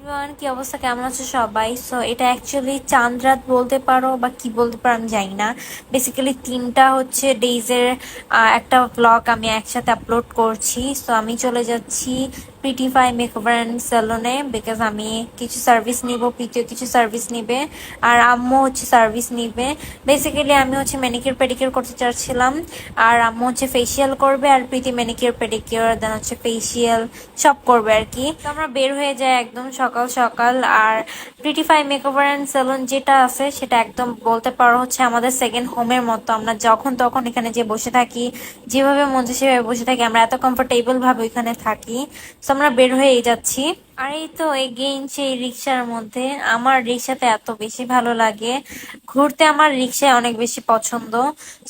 Everyone, কি অবস্থা, কেমন আছো সবাই? সো এটা অ্যাকচুয়ালি চাঁদ রাত বলতে পারো বা কি বলতে পারো আমি জানি না। বেসিক্যালি তিনটা হচ্ছে ডেইজের একটা ব্লগ আমি একসাথে আপলোড করছি। সো আমি চলে যাচ্ছি প্রিটিফাই মেকওভার অ্যান্ড স্যালনে, বিকজ আমি কিছু সার্ভিস নিব, প্রীতিও কিছু সার্ভিস নিবে, আর আম্মু হচ্ছে সার্ভিস নিবে। বেসিক্যালি আমি হচ্ছে ম্যানিকিউর পেডিকিউর করতে চাচ্ছিলাম, আর আম্মু হচ্ছে ফেসিয়াল করবে, আর প্রীতি ম্যানিকিউর পেডিকিউর দেন হচ্ছে ফেসিয়াল সব করবে আর কি। তো আমরা বের হয়ে যাই একদম সকাল সকাল। আর প্রিটিফাই মেকওভার অ্যান্ড সেলুন যেটা আছে সেটা একদম বলতে পারো হচ্ছে আমাদের সেকেন্ড হোমের মতো। আমরা যখন তখন এখানে যে বসে থাকি, যেভাবে মন চায় সেভাবে বসে থাকি, আমরা এত কমফোর্টেবল ভাবে ওইখানে থাকি। তো আমরা বের হয়েই যাচ্ছি। আর এই তো এগেইন সেই রিক্সার মধ্যে, আমার রিক্সাতে এত বেশি ভালো লাগে ঘুরতে, আমার রিক্সায় অনেক বেশি পছন্দ।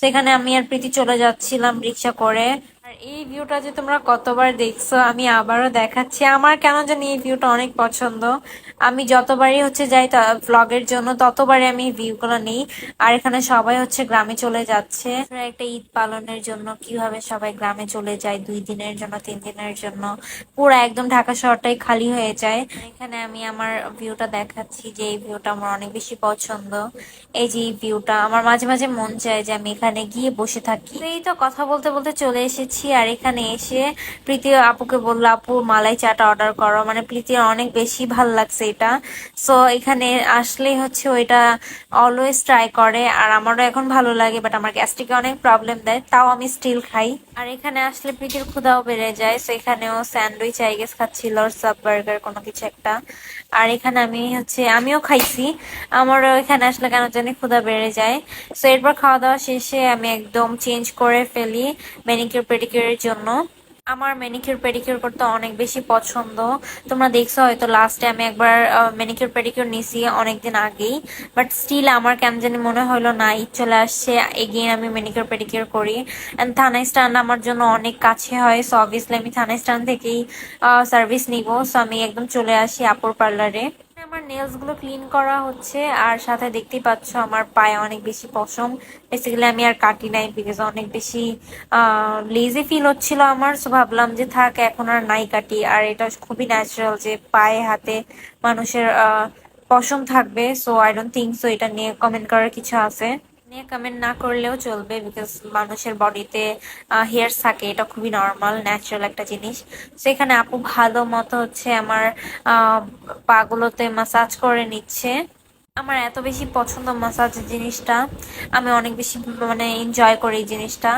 সেখানে আমি আর প্রীতি চলে যাচ্ছিলাম রিক্সা করে। আর এই ভিউটা যে তোমরা কতবার দেখছো আমি আবারও দেখাচ্ছি, আমার কেন জানি এই ভিউটা অনেক পছন্দ। আমি যতবারই হচ্ছে যাই ভ্লগের জন্য ততবারই আমি ভিউ গুলো নিই। আর এখানে সবাই হচ্ছে গ্রামে চলে যাচ্ছে একটা ঈদ পালনের জন্য। কিভাবে সবাই গ্রামে চলে যায় 2 দিনের জন্য, 3 দিনের জন্য, পুরো একদম ঢাকা শহরটাই খালি হয়ে যায়। এখানে আমি আমার ভিউটা দেখাচ্ছি, যে এই ভিউটা আমার অনেক বেশি পছন্দ। এই যে এই ভিউটা আমার মাঝে মাঝে মন চায় যে আমি এখানে গিয়ে বসে থাকি। তো এই তো কথা বলতে বলতে চলে এসেছি, আর এখানে এসে প্রীতি আপুকে বললো, আপু মালাই চাটা অর্ডার করো, মানে প্রীতির অনেক বেশি ভাল লাগছে এটা। সো এখানে আসলেই হচ্ছে ওইটা অলওয়েজ ট্রাই করে, আর আমারও এখন ভালো লাগে, বাট আমার গ্যাস্ট্রিকে অনেক প্রবলেম দেয়, তাও আমি স্টিল খাই। আর এখানে আসলে প্রীতির ক্ষুধাও বেড়ে যায়, সো এখানেও স্যান্ডউইচ আই গেস খাচ্ছিল, সাব বার্গার কোনো কিছু একটা। আর এখানে আমিও খাইছি, আমারও এখানে আসলে কেন জানি ক্ষুধা বেড়ে যায়। সো এরপর খাওয়া দাওয়া শেষে আমি একদম চেঞ্জ করে ফেলি ম্যানিকিউর পেডিকিউরের জন্য। আমার ম্যানিকিউর পেডিকিউর করতে অনেক বেশি পছন্দ। তোমরা দেখছো হয়তো লাস্টে আমি একবার ম্যানিকিউর পেডিকিউর নিছি অনেকদিন আগেই, বাট স্টিল আমার কেন জানি মনে হলো না, ঈদ চলে আসছে, এগেইন আমি ম্যানিকিউর পেডিকিউর করি। এন্ড থানা স্ট্যান্ড আমার জন্য অনেক কাছে হয়, সো অবভিয়াসলি আমি থানা স্ট্যান্ড থেকেই সার্ভিস নিব। সো আমি একদম চলে আসি আপুর পার্লারে। আমার নেলস গুলো ক্লিন করা হচ্ছে, আর সাথে দেখতেই পাচ্ছ আমার পায়ে অনেক বেশি পশম। বেসিক্যালি আমি আর কাটি নাই, বিকজ অনেক বেশি লেজি ফিল হচ্ছিল আমার। সো ভাবলাম যে থাক, এখন আর নাই কাটি। আর এটা খুবই ন্যাচারাল যে পায়ে হাতে মানুষের পশম থাকবে। So I don't think so এটা নিয়ে কমেন্ট করার কিছু আছে, নিয়ে কমেন্ট না করলেও চলবে, বিকজ মানুষের বডিতে হেয়ার থাকে, এটা খুবই নর্মাল ন্যাচারাল একটা জিনিস। সেখানে আপু ভালো মতো হচ্ছে আমার আহ পাগুলোতে মাসাজ করে নিচ্ছে। আমার এত বেশি পছন্দ মাসাজ জিনিসটা, আমি অনেক বেশি মানে এনজয় করি এই জিনিসটা।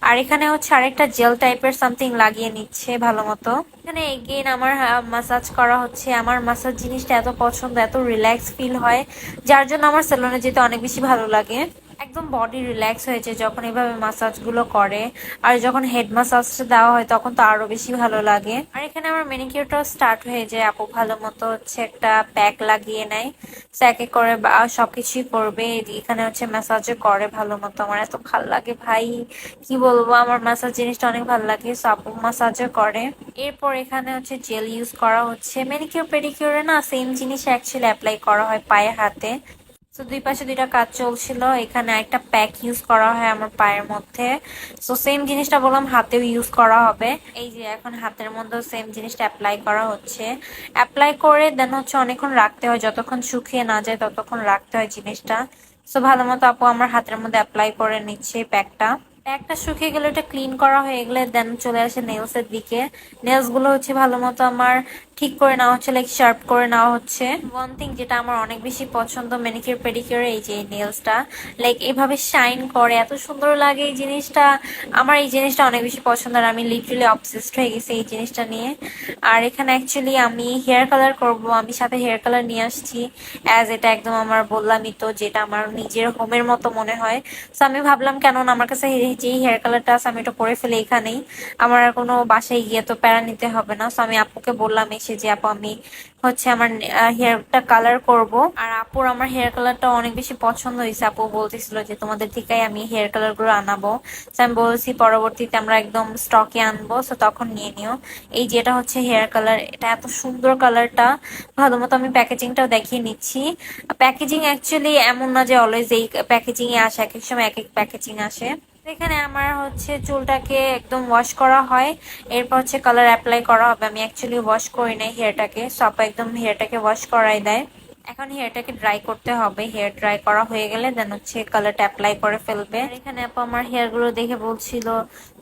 আর এখানে হচ্ছে আরেকটা জেল টাইপের সামথিং লাগিয়ে নিচ্ছে ভালো মতো। এখানে এগেইন আমার মাসাজ করা হচ্ছে। আমার মাসাজ জিনিসটা এত পছন্দ, এত রিল্যাক্স ফিল হয়, যার জন্য আমার সেলুনে যেতে অনেক বেশি ভালো লাগে। একদম বডি রিল্যাক্স হয়েছে যখন এভাবে মাসাজ গুলো করে। আর যখন হেড মাসাজটা দেওয়া হয় তখন তো আরো বেশি ভালো লাগে। আর এখানে আমার ম্যানিকিউরটাও স্টার্ট হয়ে যায়, আপু ভালো মতো হচ্ছে একটা প্যাক লাগিয়ে নেয়, স্যাকে করে বা সবকিছুই করবে। এখানে হচ্ছে ম্যাসাজও করে ভালো মতো। আমার এত ভালো লাগে ভাই, কি বলবো, আমার ম্যাসাজ জিনিসটা অনেক ভালো লাগে, সো আপু ম্যাসাজও করে। এরপর এখানে হচ্ছে জেল ইউজ করা হচ্ছে। ম্যানিকিউর পেডিকিউরে না সেম জিনিস অ্যাকচুয়ালি অ্যাপ্লাই করা হয় পায়ে হাতে। তো দুই পাশে দুইটা কাজ চলছিল, এখানে একটা প্যাক ইউজ করা হয় আমার পায়ের মধ্যে। সো সেম জিনিসটা বললাম হাতেও ইউজ করা হবে। এই যে এখন হাতের মধ্যেও সেম জিনিসটা অ্যাপ্লাই করা হচ্ছে। অ্যাপ্লাই করে দেন হচ্ছে অনেকক্ষণ রাখতে হয়, যতক্ষণ শুকিয়ে না যায় ততক্ষণ রাখতে হয় জিনিসটা। সো ভালো মতো আপু আমার হাতের মধ্যে অ্যাপ্লাই করে নিচ্ছে প্যাকটা। প্যাকটা শুকিয়ে গেলে, এটা ক্লিন করা হয়ে গেলে দেন চলে আসে নেলস এর দিকে। নেলস গুলো হচ্ছে ভালো মতো আমার ঠিক করে নেওয়া হচ্ছে, লাইক শার্প করে নেওয়া হচ্ছে। ওয়ান থিং যেটা আমার অনেক বেশি পছন্দ ম্যানিকিউর পেডিকিউর, এই যে নেলসটা লাইক এভাবে শাইন করে, এত সুন্দর লাগে এই জিনিসটা। আমার এই জিনিসটা অনেক বেশি পছন্দ, আর আমি লিটারালি অবসেসড হয়ে গেছি এই জিনিসটা নিয়ে। আর এখানে অ্যাকচুয়ালি আমি হেয়ার কালার করব, আমি সাথে হেয়ার কালার নিয়ে আসছি, অ্যাজ এটা একদম আমার বললামই তো যেটা আমার নিজের হোমের মতো মনে হয়। তো আমি ভাবলাম কেন না, আমার কাছে যেই হেয়ার কালারটা আছে আমি এটা করে ফেলি এখানেই, আমার আর কোনো বাসায় গিয়ে তো প্যারা নিতে হবে না। তো আমি আপুকে বললাম এসে যে আপু আমি হচ্ছে আমার হেয়ারটা কালার করব। আর আপুর আমার হেয়ার কালারটা অনেক বেশি পছন্দ হয়েছে, আপু বলতেছিল যে তোমাদের থেকেই আমি হেয়ার কালার গুলো আনাবো। তো আমি বলছি পরবর্তীতে আমরা একদম স্টকে আনবো, তো তখন নিয়ে নিও। এই যেটা হচ্ছে হেয়ার কালার, এটা এত সুন্দর কালারটা, ভালো মতো আমি প্যাকেজিংটাও দেখিয়ে নিচ্ছি। প্যাকেজিং অ্যাকচুয়ালি এমন না যে অলওয়েজ এই প্যাকেজিং এ আসে, এক এক সময় এক এক প্যাকেজিং আসে। এখানে আমার হচ্ছে চুলটাকে একদম ওয়াশ করা হয়, এরপর হচ্ছে কালার অ্যাপ্লাই করা হবে। আমি অ্যাকচুয়ালি ওয়াশ করি নাই হেয়ারটাকে, সব একদম হেয়ারটাকে ওয়াশ করাই দেয়। এখন হেয়ারটাকে ড্রাই করতে হবে, হেয়ার ড্রাই করা হয়ে গেলে দেন হচ্ছে কালারটা অ্যাপ্লাই করে ফেলবে। আর এখানে আপু আমার হেয়ার গুলো দেখে বলছিল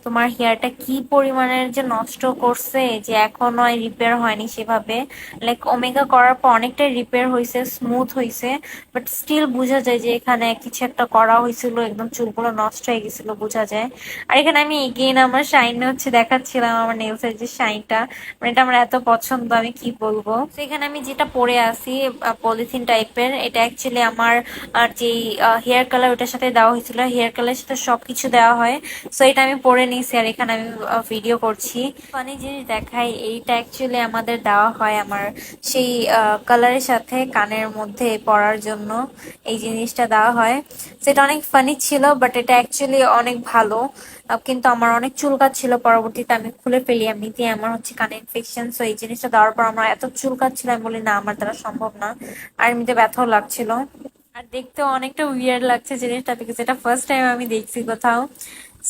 তোমার হেয়ারটা কি পরিমাণের যে নষ্ট করছে, যে এখনো রিপেয়ার হয়নি সেভাবে। লাইক ওমেগা করার পর অনেকটাই রিপেয়ার হয়েছে, স্মুথ হয়েছে, বাট স্টিল বোঝা যায় যে এখানে কিছু একটা করা হয়েছিল, একদম চুলগুলো নষ্ট হয়ে গেছিল বোঝা যায়। আর এখানে আমি এগেইন আমার শাইন হচ্ছে দেখাচ্ছিলাম, আমার নেলসের যে শাইনটা, মানে এটা আমার এত পছন্দ আমি কি বলবো। তো এখানে আমি যেটা পরে আছি পলিথিন টাইপের, এটা অ্যাকচুয়ালি আমার আর যে হেয়ার কালার ওটার সাথে দেওয়া হয়েছিল, হেয়ার কালারের সাথে সবকিছু দেওয়া হয়। সো এটা আমি পরে নিয়েছি আর এখানে আমি ভিডিও করছি। ফানি জিনিস দেখাই, এইটা অ্যাকচুয়ালি আমাদের দেওয়া হয় আমার সেই কালারের সাথে কানের মধ্যে পরার জন্য, এই জিনিসটা দেওয়া হয়। সেটা অনেক ফানি ছিল, বাট এটা অ্যাকচুয়ালি অনেক ভালো। কিন্তু আমার অনেক চুলকাচ্ছিল, পরবর্তীতে আমি খুলে ফেলি এমনিতে, আমার হচ্ছে কানে ইনফেকশন। সো এই জিনিসটা দেওয়ার পর আমার এত চুলকাচ্ছিল, আমি বলি না আমার দ্বারা সম্ভব না। আর এমনিতে ব্যথাও লাগছিল, আর দেখতেও অনেকটা উইয়ার্ড লাগছে জিনিসটা, বিকজ এটা ফার্স্ট টাইম আমি দেখছি কোথাও।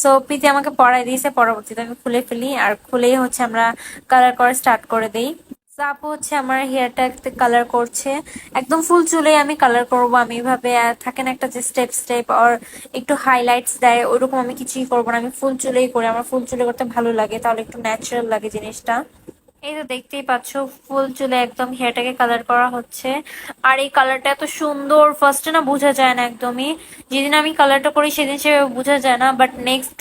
সো প্রীতি আমাকে পড়াই দিয়েছে, পরবর্তীতে আমি খুলে ফেলি, আর খুলেই হচ্ছে আমরা কালার করা স্টার্ট করে দেই। তো আপু হচ্ছে আমার হেয়ারটা কালার করছে, একদম ফুল চুলে আমি কালার করব। আমি এভাবে থাকে না একটা যে স্টেপ স্টেপ আর একটু হাইলাইটস দেয়, ওইরকম আমি কিছুই করবো না, আমি ফুল চুলেই করি। আমার ফুল চুলে করতে ভালো লাগে, তাহলে একটু ন্যাচারাল লাগে জিনিসটা। এই তো দেখতেই পাচ্ছ ফুল চুলে একদম হেয়ারটাকে কালার করা হচ্ছে। আর এই কালারটা এত সুন্দর, ফার্স্টে না বোঝা যায় না একদমই, যেদিন আমি কালারটা করি সেদিন সে বোঝা যায় না, বাট নেক্সট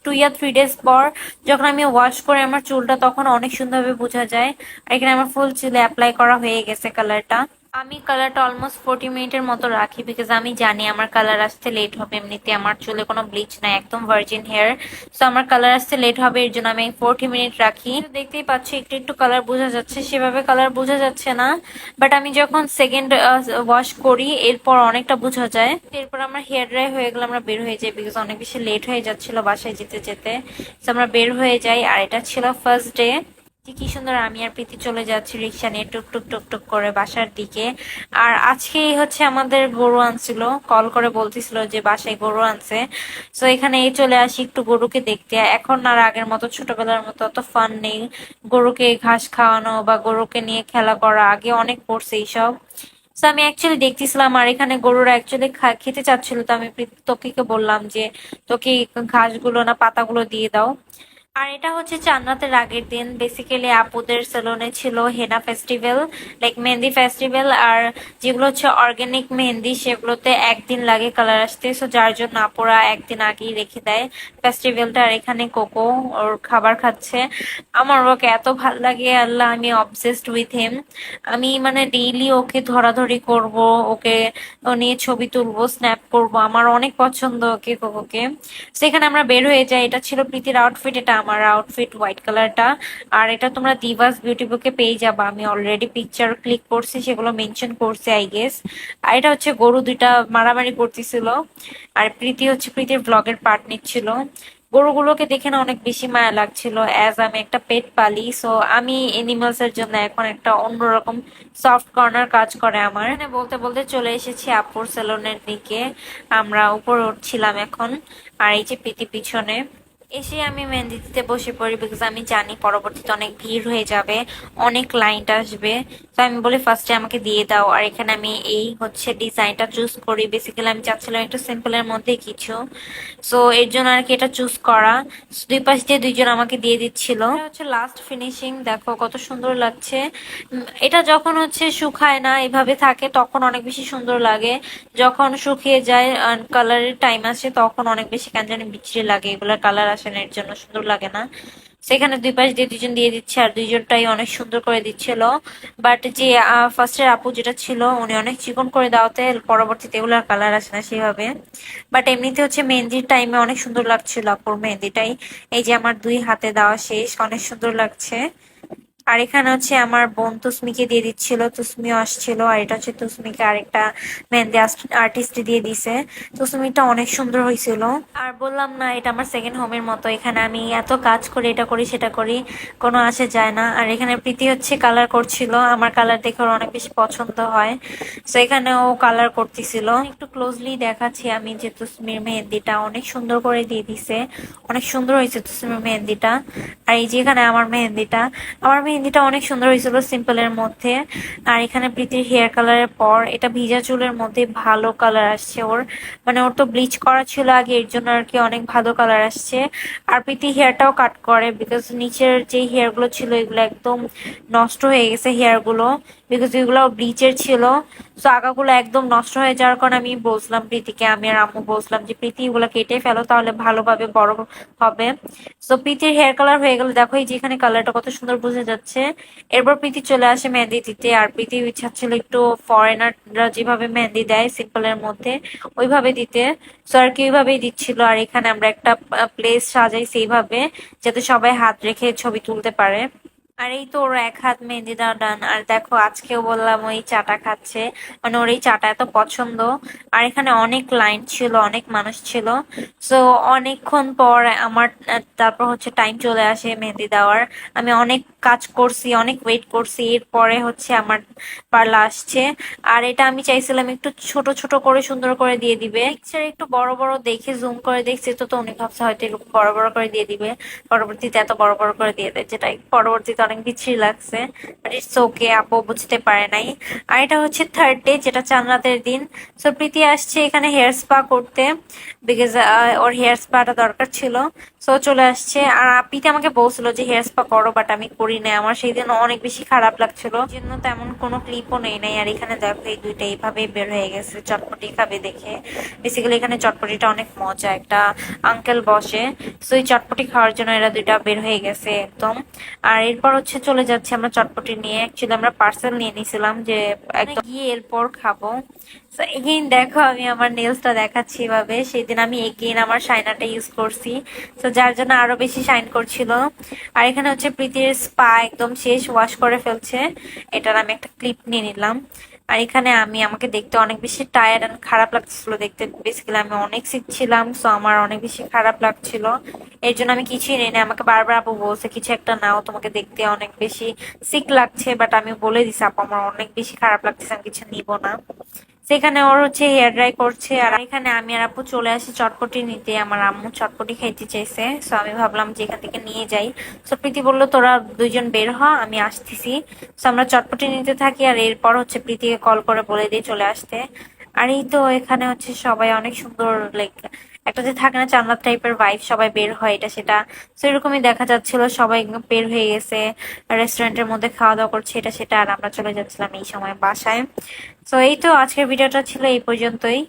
2 or 3 days পর যখন আমি ওয়াশ করি আমার চুলটা, তখন অনেক সুন্দরভাবে বোঝা যায়। আর এখানে আমার ফুল চুলে অ্যাপ্লাই করা হয়ে গেছে কালারটা। আমি কালারটা অলমোস্ট 40 মিনিটের মতো রাখি, বিকজ আমি জানি আমার কালার আসতে লেট হবে। এমনিতে আমার চুলে কোনো ব্লিচ নাই, একদম ভার্জিন হেয়ার। সো আমার কালার আসতে লেট হবে, এর জন্য আমি 40 মিনিট রাখি। তো দেখতেই পাচ্ছি একটু একটু কালার বোঝা যাচ্ছে, সেভাবে কালার বোঝা যাচ্ছে না, বাট আমি যখন সেকেন্ড ওয়াশ করি এরপর অনেকটা বোঝা যায়। এরপর আমার হেয়ার ড্রাই হয়ে গেলে আমরা বের হয়ে যাই, বিকজ অনেক বেশি লেট হয়ে যাচ্ছিল বাসায় যেতে যেতে। তো আমরা বের হয়ে যাই, আর এটা ছিল ফার্স্ট ডে। কি সুন্দর আমি আর প্রীতি চলে যাচ্ছি রিক্সা নিয়ে টুক টুক টুক করে বাসার দিকে। আর আজকেই হচ্ছে আমাদের গরু আনছিল, কল করে বলতেছিল যে বাসায় গরু আনছে। তো এখানে এই চলে আসি একটু গরুকে দেখতে। এখন আর আগের মতো ছোটবেলার মতো অত ফান নেই, গরুকে ঘাস খাওয়ানো বা গরুকে নিয়ে খেলা করা, আগে অনেক করছে এইসব। তো আমি অ্যাকচুয়ালি দেখতেছিলাম, আর এখানে গরুরা অ্যাকচুয়ালি খেতে চাচ্ছিল, তো আমি তোকে বললাম যে তোকে ঘাসগুলো না পাতাগুলো দিয়ে দাও। আর এটা হচ্ছে চান্নাতের আগের দিন, বেসিক্যালি আপুদের সেলুনে ছিল হেনা ফেস্টিভ্যাল, লাইক মেহেন্দি ফেস্টিভ্যাল। আর যেগুলো হচ্ছে অর্গানিক মেহেন্দি সেগুলোতে একদিন লাগে কালার আসতে, সো যার জন্য আপুরা একদিন আগেই রেখে দেয় ফেস্টিভ্যালটা। আর এখানে কোকো ওর খাবার খাচ্ছে, আমার ওকে এত ভাল লাগে আল্লাহ, আমি অবসেসড উইথ হিম। আমি মানে ডেইলি ওকে ধরাধরি করব, ওকে ও নিয়ে ছবি তুলবো, স্ন্যাপ করব, আমার অনেক পছন্দ ওকে, কোকোকে। সেখানে আমরা বের হয়ে যাই, এটা ছিল প্রীতির আউটফিট, এটা আমার আউটফিট হোয়াইট কালারটা। আর এটা তোমরা দিভাস বিউটি বুকে পেয়ে যাবা, আমি অলরেডি পিকচার ক্লিক করছি, সেগুলো মেনশন করছি আই গেস। আর এটা হচ্ছে গরু দুইটা মারামারি করতেছিল, আর প্রীতি হচ্ছে প্রীতির ব্লগের পার্ট নিচ্ছিল। গরুগুলোকে দেখে না অনেক বেশি মায়া লাগছিল, অ্যাজ আমি একটা পেট পালি, সো আমি এনিমালস এর জন্য এখন একটা অন্যরকম সফট কর্নার কাজ করে আমার। এখানে বলতে বলতে চলে এসেছি আপুর সেলুনের দিকে, আমরা উপরে উঠছিলাম এখন। আর এই যে প্রীতি পিছনে এসে আমি মেহেন্দি দিতে বসে পড়ি, বিকজ আমি জানি পরবর্তীতে অনেক ভিড় হয়ে যাবে, অনেক ক্লায়েন্ট আসবে। তো আমি বলি ফার্স্টে আমাকে দিয়ে দাও। আর এখানে আমি এই হচ্ছে ডিজাইনটা চুজ করি, বেসিক্যালি আমি চাচ্ছিলাম একটু সিম্পলের মধ্যে কিছু, সো এর জন্য আর কি এটা চুজ করা। দুই পাশ দিয়ে দুইজন আমাকে দিয়ে দিচ্ছিল। এটা হচ্ছে লাস্ট ফিনিশিং, দেখো কত সুন্দর লাগছে। এটা যখন হচ্ছে শুকায় না এভাবে থাকে তখন অনেক বেশি সুন্দর লাগে, যখন শুকিয়ে যায় কালারের টাইম আসে তখন অনেক বেশি কেন জানি বিচ্ছিরি লাগে, এগুলা কালার আসে না, এর জন্য সুন্দর লাগে না। সেখানে দুই পাশ দিয়ে দুইজন দিয়ে দিচ্ছে, আর দুইজনটাই অনেক সুন্দর করে দিচ্ছিল। বাট যে ফার্স্টের আপু যেটা ছিল উনি অনেক চিকন করে দেওয়াতে পরবর্তীতে এগুলার কালার আসে না সেভাবে। বাট এমনিতে হচ্ছে মেহেন্দির টাইমে অনেক সুন্দর লাগছিল আপুর মেহেন্দিটাই। এই যে আমার দুই হাতে দেওয়া শেষ, অনেক সুন্দর লাগছে। আর এখানে হচ্ছে আমার বোন তুসমিকে দিয়ে দিচ্ছিল, তুসমিও আসছিল। আর এটা হচ্ছে তুসমিকে আরেকটা মেহেন্দি আর্টিস্ট দিয়ে দিছে। তুসমিটা অনেক সুন্দর হয়েছিল। আর বললাম না, এটা আমার সেকেন্ড হোমের মতো। এখানে আমি এত কাজ করি, এটা করি সেটা করি, কোনো আসে যায় না। আর এখানে প্রীতি হচ্ছে কালার করছিল, আমার কালার দেখে ওর অনেক বেশি পছন্দ হয়, তো এখানে ও কালার করতেছিল। একটু ক্লোজলি দেখাচ্ছি আমি যে তুসমির মেহেন্দিটা অনেক সুন্দর করে দিয়ে দিছে, অনেক সুন্দর হয়েছে তুসমির মেহেন্দিটা। আর এই যে এখানে আমার মেহেন্দিটা অনেক সুন্দর হয়েছিল সিম্পলের মধ্যে। আর এখানে প্রীতির হেয়ার কালারের পর এটা ভিজা চুলের মধ্যে ভালো কালার আসছে ওর, মানে ওর তো ব্লিচ করা ছিল আগে, এর জন্য আর কি অনেক ভালো কালার আসছে। আর প্রীতি হেয়ারটাও কাট করে, বিকজ নিচের যে হেয়ার গুলো ছিল এগুলো একদম নষ্ট হয়ে গেছে হেয়ার গুলো, বিকজ এগুলো ব্লিচের ছিল। তো আগাগুলো একদম নষ্ট হয়ে যাওয়ার কারণে আমি বলছিলাম প্রীতিকে, আমি আর আম্মু বলছিলাম যে প্রীতি এগুলো কেটে ফেলো, তাহলে ভালোভাবে বড় হবে। তো প্রীতির হেয়ার কালার হয়ে গেল, দেখো এই যেখানে কালারটা কত সুন্দর বোঝা যাচ্ছে। এরপর প্রীতি চলে আসে মেহেন্দি দিতে। আর প্রীতি ইচ্ছা ছিল একটু ফরেনাররা যেভাবে মেহেন্দি দেয় সিম্পলের মধ্যে ওইভাবে দিতে, সো আর কি ওইভাবেই দিচ্ছিল। আর এখানে আমরা একটা প্লেস সাজাইছি এইভাবে, যাতে সবাই হাত রেখে ছবি তুলতে পারে। আর এই তো ওর এক হাত মেহেন্দি দেওয়া ডান। আর দেখো আজকেও বললাম ওই চাটা খাচ্ছে, মানে ওর এই চাটা এত পছন্দ। আর এখানে অনেক লাইন ছিল, অনেক মানুষ ছিল। তো অনেকক্ষণ পর আমার তারপর হচ্ছে টাইম চলে আসে মেহেন্দি দেওয়ার। আমি অনেক কাজ করছি, অনেক ওয়েট করছি, এরপরে হচ্ছে আমার পার্লা আসছে। আর এটা আমি চাইছিলাম একটু ছোট ছোট করে সুন্দর করে দিয়ে দিবে, পিকচার একটু বড় বড় দেখে জুম করে দেখছি, তো উনি ভাবছে হয়তো এরকম বড় বড় করে দিয়ে দিবে, পরবর্তীতে এত বড় বড় করে দিয়ে দেয়, যেটা পরবর্তীতে অনেক বিচ্ছিরি লাগছে। বাট ইটস ওকে, আপু বুঝতে পারে নাই। আর এটা হচ্ছে থার্ড ডে, যেটা চাঁদ রাতের দিন। সো প্রীতি আসছে এখানে হেয়ার স্পা করতে, বিকজ ওর হেয়ার স্পাটা দরকার ছিল। সো চলে আসছে। আর প্রীতি আমাকে বলছিল যে হেয়ার স্পা করো, বাট আমি করি নাই, আমার সেই দিন অনেক বেশি খারাপ লাগছিল, এই জন্য তেমন কোনো ক্লিপও নেই নাই। আর এখানে দেখো এই দুইটা এইভাবে বের হয়ে গেছে চটপটি খাবে দেখে। বেসিক্যালি এখানে চটপটিটা অনেক মজা, একটা আঙ্কেল বসে, সো এই চটপটি খাওয়ার জন্য এরা দুইটা বের হয়ে গেছে একদম। আর এরপর হচ্ছে চলে যাচ্ছে আমরা চটপটি নিয়ে, অ্যাকচুয়ালি আমরা পার্সেল নিয়ে নিছিলাম যে একদম গিয়ে এরপর খাবো। তো এগেইন দেখো আমি আমার নেলসটা দেখাচ্ছি এভাবে, সেদিন আমি এগেইন আমার শাইনারটা ইউজ করছি, তো যার জন্য আরো বেশি শাইন করছিল। আর এখানে হচ্ছে প্রীতির স্পা একদম শেষ, ওয়াশ করে ফেলছে, এটার আমি একটা ক্লিপ নিয়ে নিলাম। আর এখানে আমি আমাকে দেখতে অনেক বেশি টায়ার্ড এন্ড খারাপ লাগছিল দেখতে, বেসিক্যালি আমি অনেক সিক ছিলাম, সো আমার অনেক বেশি খারাপ লাগছিল, এর জন্য আমি কিছুই নিই না। আমাকে বারবার আপু বলছে কিছু একটা নাও, তোমাকে দেখতে অনেক বেশি সিক লাগছে, বাট আমি বলে দিছি আপু আমার অনেক বেশি খারাপ লাগতেছে, আমি কিছু নিব না। সেখানে ওর হচ্ছে হেয়ার ড্রাই করছে। আর এখানে আমি আর আপু চলে আসি চটপটি নিতে, আমার আম্মু চটপটি খাইতে চাইছে, সো আমি ভাবলাম যে এখান থেকে নিয়ে যাই। সো প্রীতি বললো তোরা দুইজন বের হ, আমি আসতেছি। সো আমরা চটপটি নিতে থাকি, আর এরপর হচ্ছে প্রীতিকে কল করে বলে দিয়ে চলে আসতে। আর এই তো এখানে হচ্ছে সবাই অনেক সুন্দর, লাইক একটা যে থাকে না জান্নাত টাইপের ভাইব, সবাই বের হয় এটা সেটা, তো এরকমই দেখা যাচ্ছিল, সবাই বের হয়ে গেছে রেস্টুরেন্টের মধ্যে খাওয়া দাওয়া করছে এটা সেটা। আর আমরা চলে যাচ্ছিলাম এই সময় বাসায়। তো এই তো আজকের ভিডিওটা ছিল এই পর্যন্তই।